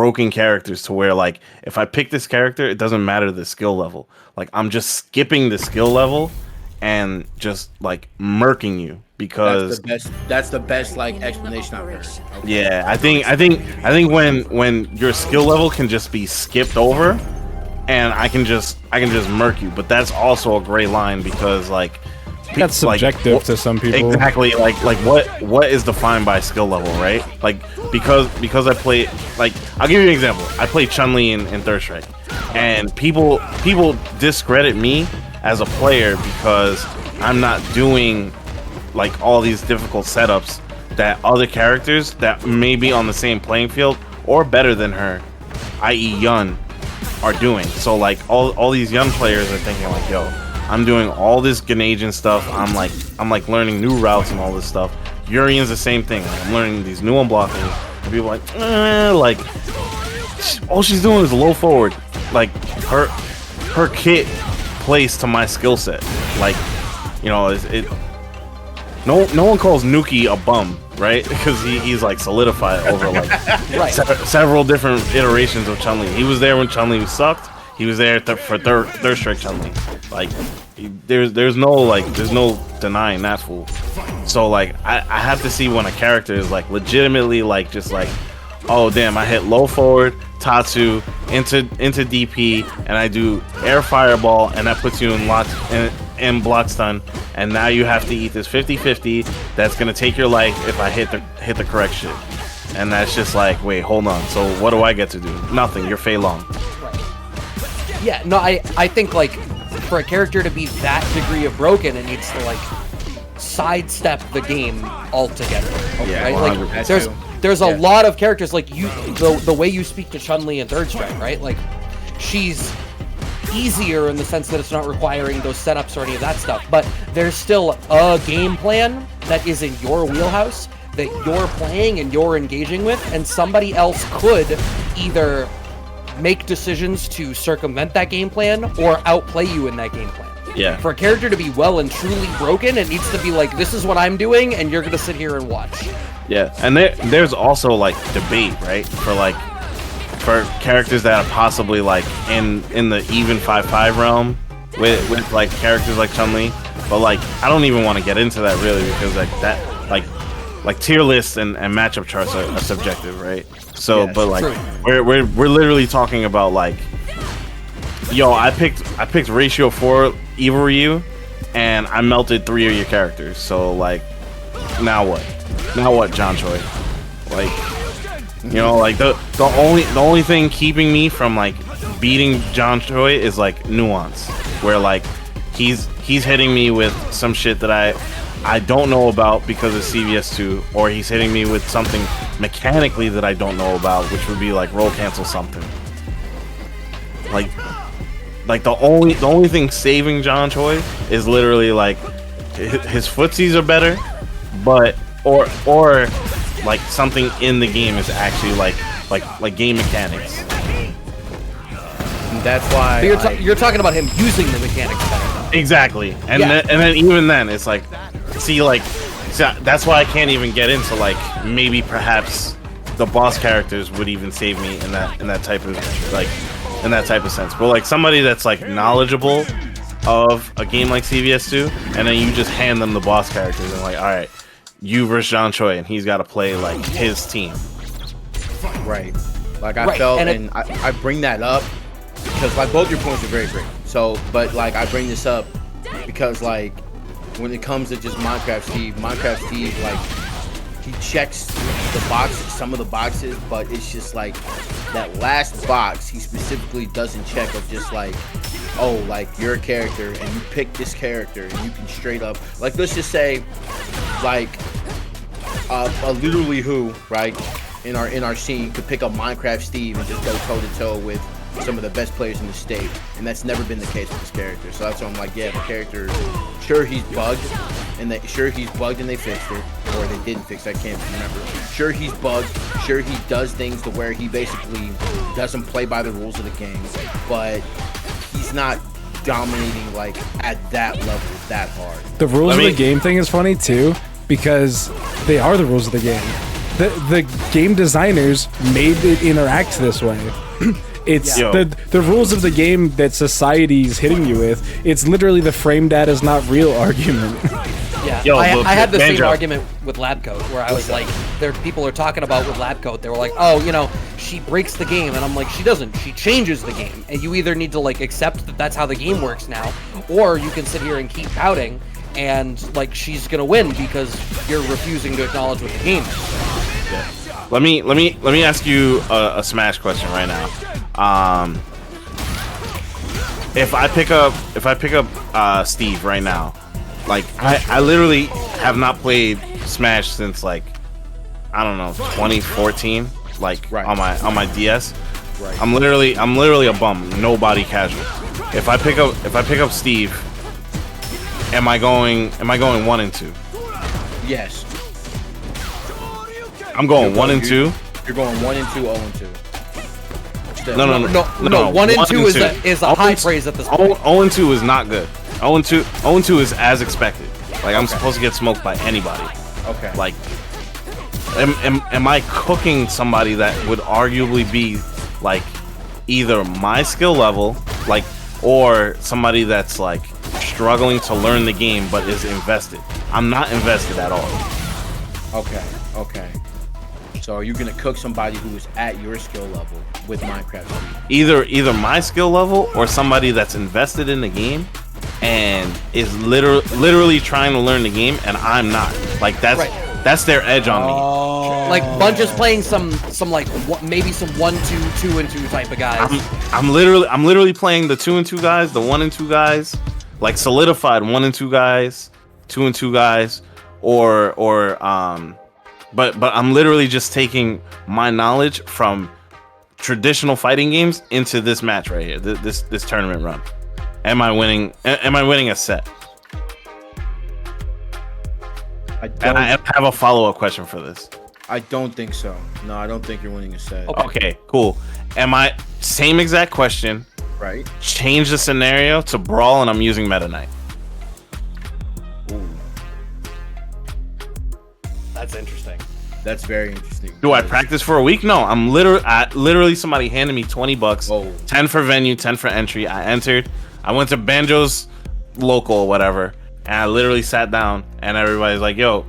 broken characters to where like if I pick this character, it doesn't matter the skill level. Like I'm just skipping the skill level and just like murking you because that's the best like explanation I've heard. Okay. yeah, I think when your skill level can just be skipped over and I can just murk you, but that's also a gray line because like that's subjective to some people. Exactly, like what is defined by skill level, right? Like because I play, like I'll give you an example. I play Chun-Li in Third Strike, and people discredit me as a player because I'm not doing like all these difficult setups that other characters that may be on the same playing field or better than her, i.e. Yun, are doing. So like all these Yun players are thinking like, yo, I'm doing all this Ganage stuff. I'm like learning new routes and all this stuff. Urian's the same thing. Like, I'm learning these new unblockings. And people are like all she's doing is low forward. Like her kit plays to my skill set. Like, you know, no one calls Nuki a bum, right? Because he's like solidified over like several different iterations of Chun-Li. He was there when Chun-Li sucked. He was there for third strike Chun-Li. Like there's no denying that fool. So like I have to see when a character is like legitimately like just like, oh damn, I hit low forward Tatsu into DP and I do air fireball and that puts you in lock and block stun, and now you have to eat this 50-50 that's gonna take your life if I hit the correct shit. And that's just like, wait, hold on. So what do I get to do? Nothing. You're Fei Long. Yeah, no, I think like for a character to be that degree of broken, it needs to like sidestep the game altogether. Yeah, right? Like there's a lot of characters like you, the way you speak to Chun-Li in Third Strike, right? Like she's easier in the sense that it's not requiring those setups or any of that stuff, but there's still a game plan that is in your wheelhouse that you're playing and you're engaging with, and somebody else could either make decisions to circumvent that game plan or outplay you in that game plan. Yeah. For a character to be well and truly broken, it needs to be like, this is what I'm doing, and you're gonna sit here and watch. Yeah, and there's also like debate, right? For characters that are possibly like in the even 5-5 realm with like characters like Chun-Li, but like I don't even want to get into that really because like that like tier lists and matchup charts are subjective, right? So, yes, but like we're literally talking about like, yo, I picked ratio 4 Evil Ryu, and I melted 3 of your characters. So like, now what, John Choi? Like, you know, like the only thing keeping me from like beating John Choi is like nuance, where like he's hitting me with some shit that I don't know about because of CVS2, or he's hitting me with something mechanically that I don't know about, which would be like roll cancel something. Like the only thing saving John Choi is literally like his footsies are better, but or like something in the game is actually like game mechanics. And that's why you're talking about him using the mechanics better, though. Exactly, and then even then it's like, see, that's why I can't even get into like maybe perhaps the boss characters would even save me in that type of sense. But like somebody that's like knowledgeable of a game like CVS2, and then you just hand them the boss characters and like, all right, you versus John Choi, and he's got to play like his team. Right. Like I felt, and I bring that up because like both your points are very great. So, but like I bring this up because like when it comes to just Minecraft Steve, like he checks the boxes, some of the boxes, but it's just like that last box he specifically doesn't check of just like, oh, like you're a character and you pick this character and you can straight up, like let's just say like a literally who, right, in our scene could pick up Minecraft Steve and just go toe to toe with some of the best players in the state, and that's never been the case with this character. So that's why I'm like, yeah, the character, sure he's bugged and they fixed it, or they didn't fix it, I can't remember. Sure he's bugged, sure he does things to where he basically doesn't play by the rules of the game, but he's not dominating like at that level that hard. The rules of the game thing is funny too, because they are the rules of the game. the game designers made it interact this way. It's the rules of the game that society's hitting you with. It's literally the frame data is not real argument. Yeah, Yo, I had the same argument with Lab Coat, where I was like, people are talking about with Lab Coat, they were like, oh, you know, she breaks the game, and I'm like, she doesn't, she changes the game, and you either need to like accept that that's how the game works now, or you can sit here and keep pouting, and like she's gonna win because you're refusing to acknowledge what the game is. Yeah. Let me ask you a Smash question right now. If I pick up Steve right now. Like, I literally have not played Smash since, like, I don't know, 2014, like, on my DS. Right. I'm literally a bum, nobody casual. If I pick up Steve, am I going 1 and 2? Yes. I'm going 1 and 2. You're going 1 and 2, 0 and 2. No. 1 and 2 is a high praise at this point. 0 and 2 is not good. 0 and 2 is as expected. Like, I'm supposed to get smoked by anybody. Okay. Like, am I cooking somebody that would arguably be like either my skill level, like, or somebody that's like struggling to learn the game but is invested? I'm not invested at all. Okay. So are you gonna cook somebody who is at your skill level with Minecraft? Either my skill level or somebody that's invested in the game and is literally trying to learn the game, and I'm not. Like, that's their edge on me. Like Bunch is playing some like maybe some 1, 2, 2 and 2 type of guys. I'm literally playing the 2 and 2 guys, the 1 and 2 guys, like solidified 1 and 2 guys, 2 and 2 guys, or but I'm literally just taking my knowledge from traditional fighting games into this match right here, this tournament run. Am I winning a set? And I have a follow-up question for this. I don't think so. No, I don't think you're winning a set. Okay, cool. Am I same exact question? Right. Change the scenario to brawl, and I'm using Meta Knight. Ooh. That's interesting. That's very interesting. Do I practice for a week? No, I'm literally somebody handed me $20, Whoa. 10 for venue, 10 for entry. I entered. I went to Banjo's local or whatever, and I literally sat down, and everybody's like, yo,